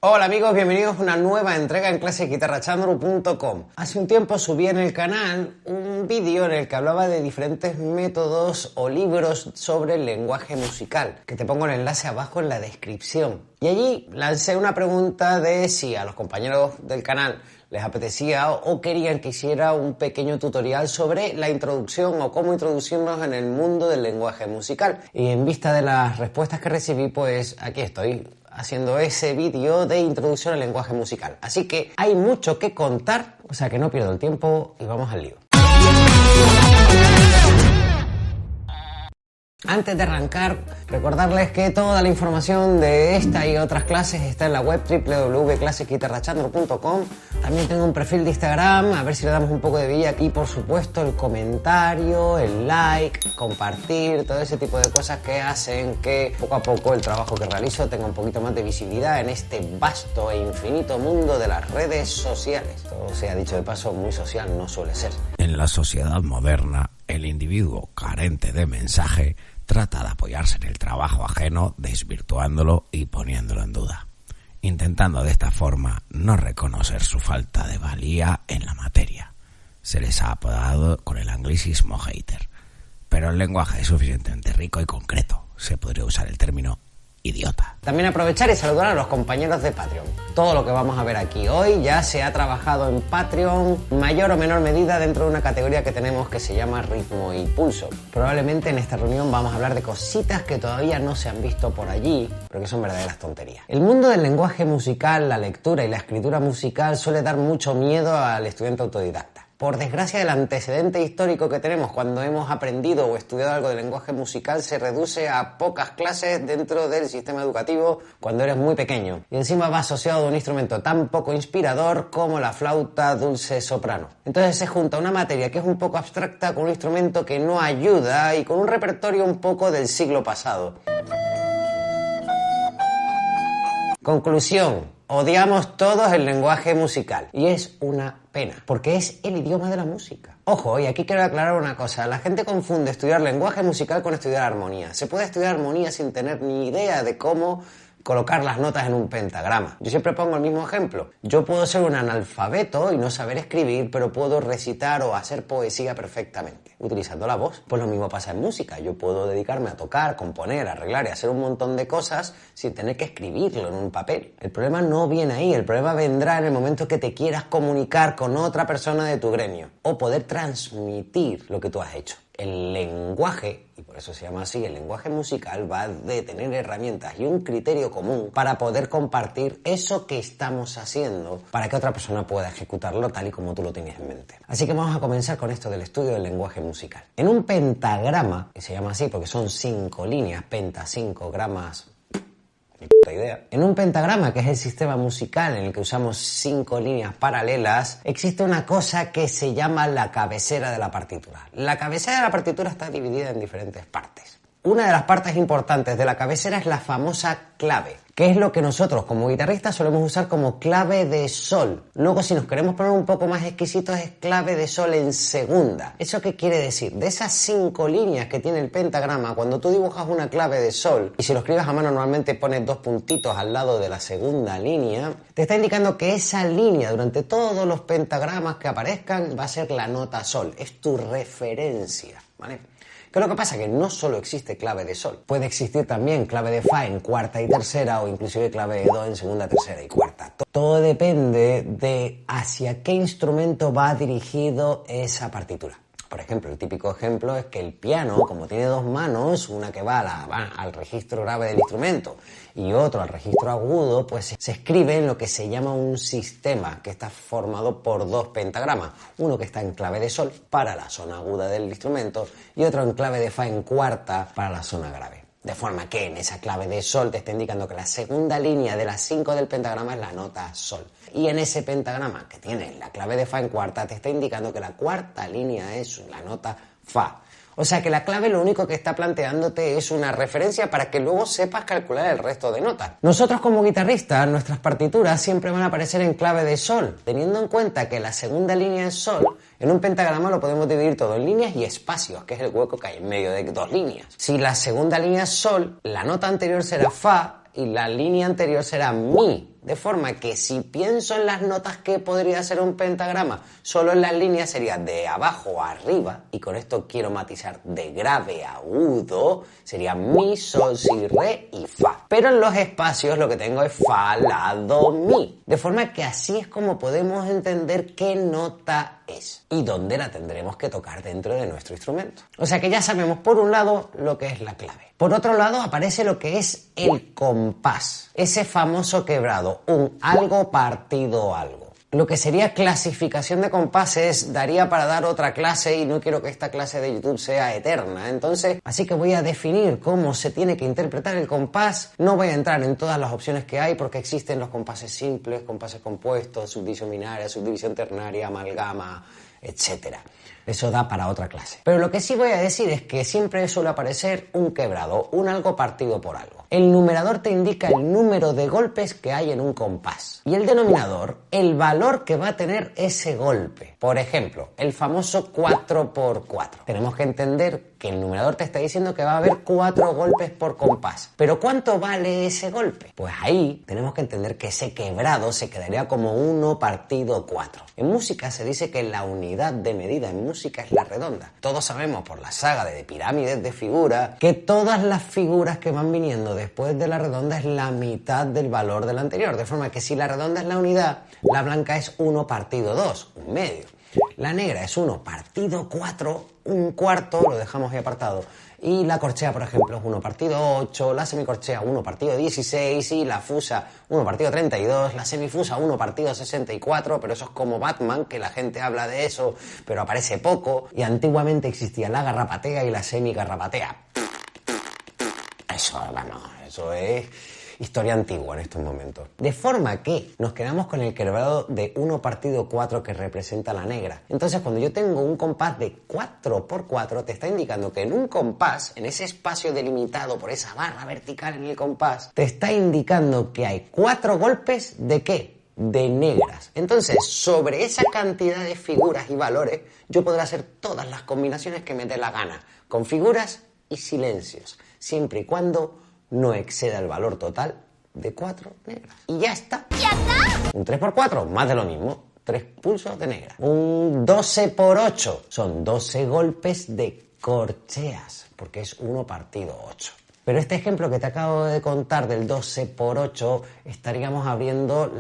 Hola amigos, bienvenidos a una nueva entrega en claseguitarrachandru.com. Hace un tiempo subí en el canal un vídeo en el que hablaba de diferentes métodos o libros sobre el lenguaje musical, que te pongo el enlace abajo en la descripción. Y allí lancé una pregunta de si a los compañeros del canal les apetecía o querían que hiciera un pequeño tutorial sobre la introducción o cómo introducirnos en el mundo del lenguaje musical. Y en vista de las respuestas que recibí, pues aquí estoy haciendo ese vídeo de introducción al lenguaje musical. Así que hay mucho que contar, o sea que no pierdo el tiempo y vamos al lío. Antes de arrancar, recordarles que toda la información de esta y otras clases está en la web www.claseguitarrachandru.com. También tengo un perfil de Instagram, a ver si le damos un poco de vida aquí, por supuesto, el comentario, el like, compartir, todo ese tipo de cosas que hacen que poco a poco el trabajo que realizo tenga un poquito más de visibilidad en este vasto e infinito mundo de las redes sociales. Todo sea dicho de paso, muy social no suele ser. En la sociedad moderna, el individuo carente de mensaje trata de apoyarse en el trabajo ajeno, desvirtuándolo y poniéndolo en duda, intentando de esta forma no reconocer su falta de valía en la materia. Se les ha apodado con el anglicismo hater, pero el lenguaje es suficientemente rico y concreto. Se podría usar el término idiota. También aprovechar y saludar a los compañeros de Patreon. Todo lo que vamos a ver aquí hoy ya se ha trabajado en Patreon, mayor o menor medida dentro de una categoría que tenemos que se llama ritmo y pulso. Probablemente en esta reunión vamos a hablar de cositas que todavía no se han visto por allí, pero que son verdaderas tonterías. El mundo del lenguaje musical, la lectura y la escritura musical suele dar mucho miedo al estudiante autodidacta. Por desgracia, el antecedente histórico que tenemos cuando hemos aprendido o estudiado algo de lenguaje musical se reduce a pocas clases dentro del sistema educativo cuando eres muy pequeño. Y encima va asociado a un instrumento tan poco inspirador como la flauta dulce soprano. Entonces se junta una materia que es un poco abstracta con un instrumento que no ayuda y con un repertorio un poco del siglo pasado. Conclusión. Odiamos todos el lenguaje musical y es una pena, porque es el idioma de la música. Ojo, y aquí quiero aclarar una cosa, la gente confunde estudiar lenguaje musical con estudiar armonía. Se puede estudiar armonía sin tener ni idea de cómo colocar las notas en un pentagrama. Yo siempre pongo el mismo ejemplo. Yo puedo ser un analfabeto y no saber escribir, pero puedo recitar o hacer poesía perfectamente, utilizando la voz. Pues lo mismo pasa en música. Yo puedo dedicarme a tocar, componer, arreglar y hacer un montón de cosas sin tener que escribirlo en un papel. El problema no viene ahí, el problema vendrá en el momento que te quieras comunicar con otra persona de tu gremio o poder transmitir lo que tú has hecho. El lenguaje, y por eso se llama así, el lenguaje musical va de tener herramientas y un criterio común para poder compartir eso que estamos haciendo para que otra persona pueda ejecutarlo tal y como tú lo tienes en mente. Así que vamos a comenzar con esto del estudio del lenguaje musical. En un pentagrama, que se llama así porque son 5 líneas, penta, 5 gramas... idea. En un pentagrama, que es el sistema musical en el que usamos 5 líneas paralelas, existe una cosa que se llama la cabecera de la partitura. La cabecera de la partitura está dividida en diferentes partes. Una de las partes importantes de la cabecera es la famosa clave, que es lo que nosotros como guitarristas solemos usar como clave de sol. Luego, si nos queremos poner un poco más exquisitos, es clave de sol en segunda. ¿Eso qué quiere decir? De esas 5 líneas que tiene el pentagrama, cuando tú dibujas una clave de sol, y si lo escribes a mano normalmente pones 2 puntitos al lado de la segunda línea, te está indicando que esa línea durante todos los pentagramas que aparezcan va a ser la nota sol. Es tu referencia, ¿vale? ¿Qué es lo que pasa? Que no solo existe clave de sol. Puede existir también clave de fa en cuarta y tercera o inclusive clave de do en segunda, tercera y cuarta. Todo depende de hacia qué instrumento va dirigido esa partitura. Por ejemplo, el típico ejemplo es que el piano, como tiene 2 manos, una que va al registro grave del instrumento y otro al registro agudo, pues se escribe en lo que se llama un sistema que está formado por 2 pentagramas. Uno que está en clave de sol para la zona aguda del instrumento y otro en clave de fa en cuarta para la zona grave. De forma que en esa clave de sol te está indicando que la segunda línea de las 5 del pentagrama es la nota sol. Y en ese pentagrama que tiene la clave de fa en cuarta te está indicando que la cuarta línea es la nota fa. O sea que la clave lo único que está planteándote es una referencia para que luego sepas calcular el resto de notas. Nosotros como guitarristas, nuestras partituras siempre van a aparecer en clave de sol, teniendo en cuenta que la segunda línea es sol. En un pentagrama lo podemos dividir todo en líneas y espacios, que es el hueco que hay en medio de 2 líneas. Si la segunda línea es sol, la nota anterior será fa y la línea anterior será mi. De forma que si pienso en las notas que podría ser un pentagrama, solo en las líneas sería de abajo a arriba, y con esto quiero matizar de grave a agudo, sería mi, sol, si, re y fa. Pero en los espacios lo que tengo es fa, la, do, mi. De forma que así es como podemos entender qué nota es y dónde la tendremos que tocar dentro de nuestro instrumento. O sea que ya sabemos por un lado lo que es la clave. Por otro lado aparece lo que es el compás, ese famoso quebrado, un algo partido algo. Lo que sería clasificación de compases daría para dar otra clase y no quiero que esta clase de YouTube sea eterna. Entonces, así que voy a definir cómo se tiene que interpretar el compás. No voy a entrar en todas las opciones que hay porque existen los compases simples, compases compuestos, subdivisión binaria, subdivisión ternaria, amalgama, etc. Eso da para otra clase. Pero lo que sí voy a decir es que siempre suele aparecer un quebrado, un algo partido por algo. El numerador te indica el número de golpes que hay en un compás. Y el denominador, el valor que va a tener ese golpe. Por ejemplo, el famoso 4×4. Tenemos que entender que el numerador te está diciendo que va a haber 4 golpes por compás. ¿Pero cuánto vale ese golpe? Pues ahí tenemos que entender que ese quebrado se quedaría como 1/4. En música se dice que la unidad de medida en música es la redonda. Todos sabemos por la saga de pirámides de figuras que todas las figuras que van viniendo después de la redonda es la mitad del valor de la anterior. De forma que si la redonda es la unidad, la blanca es 1/2, un medio. La negra es 1/4, un cuarto, lo dejamos ahí apartado. Y la corchea, por ejemplo, es 1/8, la semicorchea 1/16 y la fusa 1/32, la semifusa 1/64, pero eso es como Batman, que la gente habla de eso, pero aparece poco. Y antiguamente existía la garrapatea y la semigarrapatea. Eso, vamos, eso es historia antigua en estos momentos. De forma que nos quedamos con el quebrado de 1/4 que representa la negra. Entonces, cuando yo tengo un compás de 4×4, te está indicando que en un compás, en ese espacio delimitado por esa barra vertical en el compás, te está indicando que hay 4 golpes ¿de qué? De negras. Entonces, sobre esa cantidad de figuras y valores, yo podré hacer todas las combinaciones que me dé la gana, con figuras y silencios, siempre y cuando no exceda el valor total de 4 negras. Y ya está. ¡Ya está! Un 3×4, más de lo mismo. 3 pulsos de negra. Un 12×8, son 12 golpes de corcheas, porque es 1/8. Pero este ejemplo que te acabo de contar del 12×8, estaríamos abriendo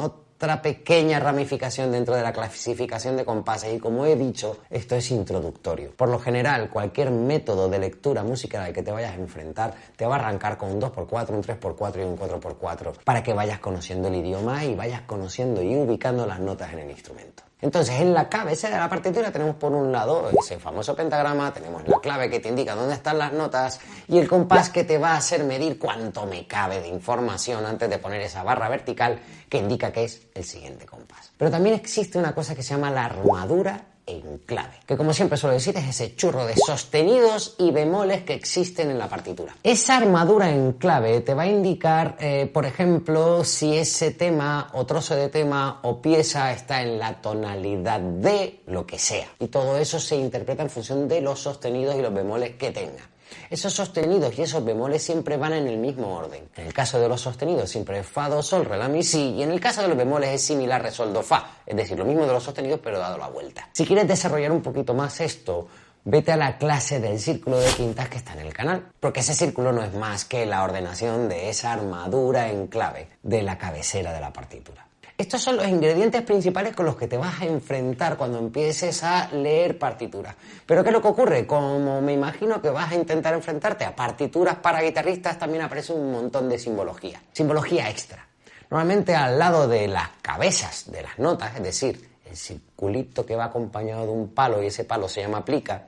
otra pequeña ramificación dentro de la clasificación de compases, y como he dicho, esto es introductorio. Por lo general, cualquier método de lectura musical al que te vayas a enfrentar te va a arrancar con un 2×4, un 3×4 y un 4×4 para que vayas conociendo el idioma y vayas conociendo y ubicando las notas en el instrumento. Entonces, en la cabecera de la partitura tenemos por un lado ese famoso pentagrama, tenemos la clave que te indica dónde están las notas y el compás que te va a hacer medir cuánto me cabe de información antes de poner esa barra vertical que indica que es el siguiente compás. Pero también existe una cosa que se llama la armadura en clave, que como siempre suelo decir es ese churro de sostenidos y bemoles que existen en la partitura. Esa armadura en clave te va a indicar, por ejemplo, si ese tema o trozo de tema o pieza está en la tonalidad de lo que sea. Y todo eso se interpreta en función de los sostenidos y los bemoles que tenga. Esos sostenidos y esos bemoles siempre van en el mismo orden. En el caso de los sostenidos siempre es fa, do, sol, re, la, mi, si. Y en el caso de los bemoles es si, mi, la, re, sol, do, fa. Es decir, lo mismo de los sostenidos pero dado la vuelta. Si quieres desarrollar un poquito más esto, vete a la clase del círculo de quintas que está en el canal. Porque ese círculo no es más que la ordenación de esa armadura en clave de la cabecera de la partitura. Estos son los ingredientes principales con los que te vas a enfrentar cuando empieces a leer partituras. Pero ¿qué es lo que ocurre? Como me imagino que vas a intentar enfrentarte a partituras para guitarristas, también aparece un montón de simbología. Simbología extra. Normalmente al lado de las cabezas de las notas, es decir, el circulito que va acompañado de un palo y ese palo se llama plica,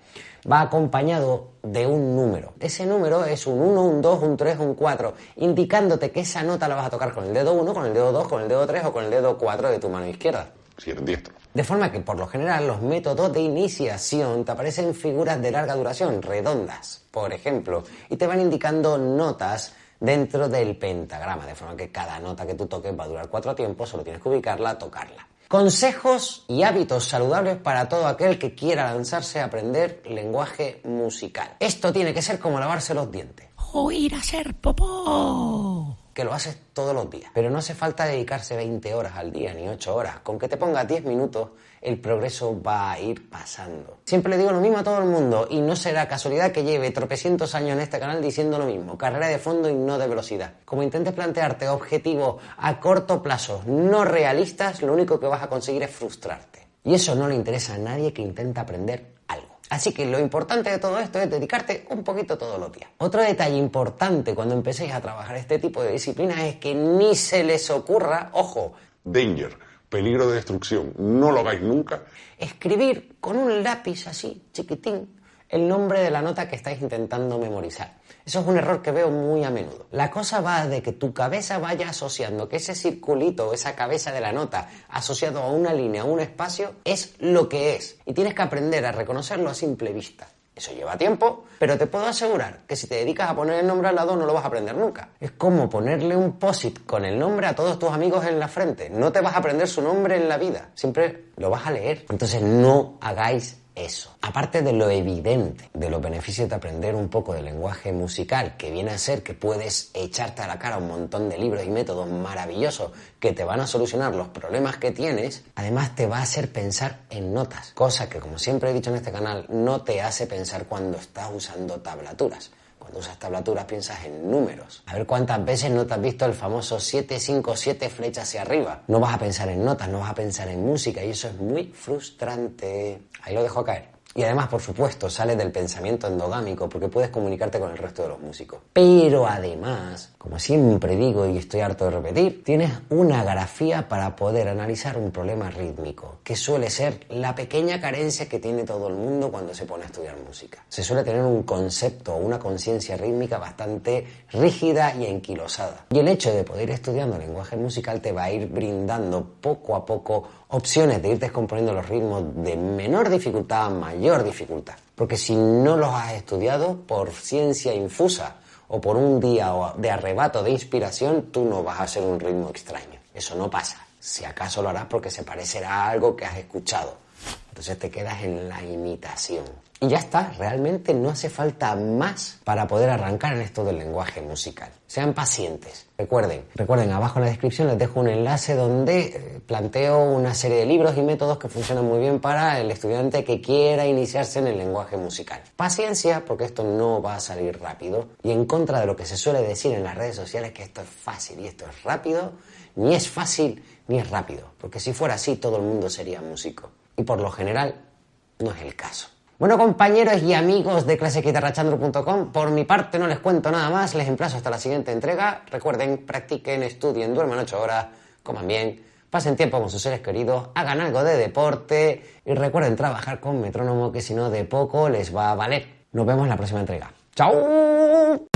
va acompañado de un número. Ese número es un 1, un 2, un 3, un 4, indicándote que esa nota la vas a tocar con el dedo 1, con el dedo 2, con el dedo 3 o con el dedo 4 de tu mano izquierda. Si eres diestro. De forma que, por lo general, los métodos de iniciación te aparecen figuras de larga duración, redondas, por ejemplo, y te van indicando notas dentro del pentagrama, de forma que cada nota que tú toques va a durar 4 tiempos, solo tienes que ubicarla, tocarla. Consejos y hábitos saludables para todo aquel que quiera lanzarse a aprender lenguaje musical. Esto tiene que ser como lavarse los dientes. O ir a hacer popó. que lo haces todos los días. Pero no hace falta dedicarse 20 horas al día, ni 8 horas. Con que te pongas 10 minutos, el progreso va a ir pasando. Siempre le digo lo mismo a todo el mundo, y no será casualidad que lleve tropecientos años en este canal diciendo lo mismo. Carrera de fondo y no de velocidad. Como intentes plantearte objetivos a corto plazo no realistas, lo único que vas a conseguir es frustrarte. Y eso no le interesa a nadie que intenta aprender algo. Así que lo importante de todo esto es dedicarte un poquito todos los días. Otro detalle importante cuando empecéis a trabajar este tipo de disciplinas es que ni se les ocurra, ojo, danger, peligro de destrucción, no lo hagáis nunca, escribir con un lápiz así, chiquitín, el nombre de la nota que estáis intentando memorizar. Eso es un error que veo muy a menudo. La cosa va de que tu cabeza vaya asociando que ese circulito o esa cabeza de la nota asociado a una línea, a un espacio, es lo que es. Y tienes que aprender a reconocerlo a simple vista. Eso lleva tiempo, pero te puedo asegurar que si te dedicas a poner el nombre al lado no lo vas a aprender nunca. Es como ponerle un post-it con el nombre a todos tus amigos en la frente. No te vas a aprender su nombre en la vida, siempre lo vas a leer. Entonces no hagáis eso. Aparte de lo evidente de los beneficios de aprender un poco de lenguaje musical, que viene a ser que puedes echarte a la cara un montón de libros y métodos maravillosos que te van a solucionar los problemas que tienes, además te va a hacer pensar en notas, cosa que, como siempre he dicho en este canal, no te hace pensar cuando estás usando tablaturas. Cuando usas tablaturas piensas en números. A ver cuántas veces no te has visto el famoso 757 flecha hacia arriba. No vas a pensar en notas, no vas a pensar en música, y eso es muy frustrante. Ahí lo dejo caer. Y además, por supuesto, sales del pensamiento endogámico porque puedes comunicarte con el resto de los músicos. Pero además, como siempre digo y estoy harto de repetir, tienes una grafía para poder analizar un problema rítmico, que suele ser la pequeña carencia que tiene todo el mundo cuando se pone a estudiar música. Se suele tener un concepto o una conciencia rítmica bastante rígida y enquilosada. Y el hecho de poder ir estudiando lenguaje musical te va a ir brindando poco a poco opciones de ir descomponiendo los ritmos de menor dificultad a mayor dificultad. Porque si no los has estudiado por ciencia infusa o por un día de arrebato de inspiración, tú no vas a hacer un ritmo extraño. Eso no pasa. Si acaso lo harás porque se parecerá a algo que has escuchado. Entonces te quedas en la imitación. Y ya está, realmente no hace falta más para poder arrancar en esto del lenguaje musical. Sean pacientes. Recuerden, abajo en la descripción les dejo un enlace donde planteo una serie de libros y métodos que funcionan muy bien para el estudiante que quiera iniciarse en el lenguaje musical. Paciencia, porque esto no va a salir rápido. Y en contra de lo que se suele decir en las redes sociales, que esto es fácil y esto es rápido, ni es fácil ni es rápido. Porque si fuera así, todo el mundo sería músico. Y por lo general, no es el caso. Bueno, compañeros y amigos de claseguitarrachandro.com, por mi parte no les cuento nada más, les emplazo hasta la siguiente entrega. Recuerden, practiquen, estudien, duerman 8 horas, coman bien, pasen tiempo con sus seres queridos, hagan algo de deporte y recuerden trabajar con metrónomo, que si no de poco les va a valer. Nos vemos en la próxima entrega. ¡Chao!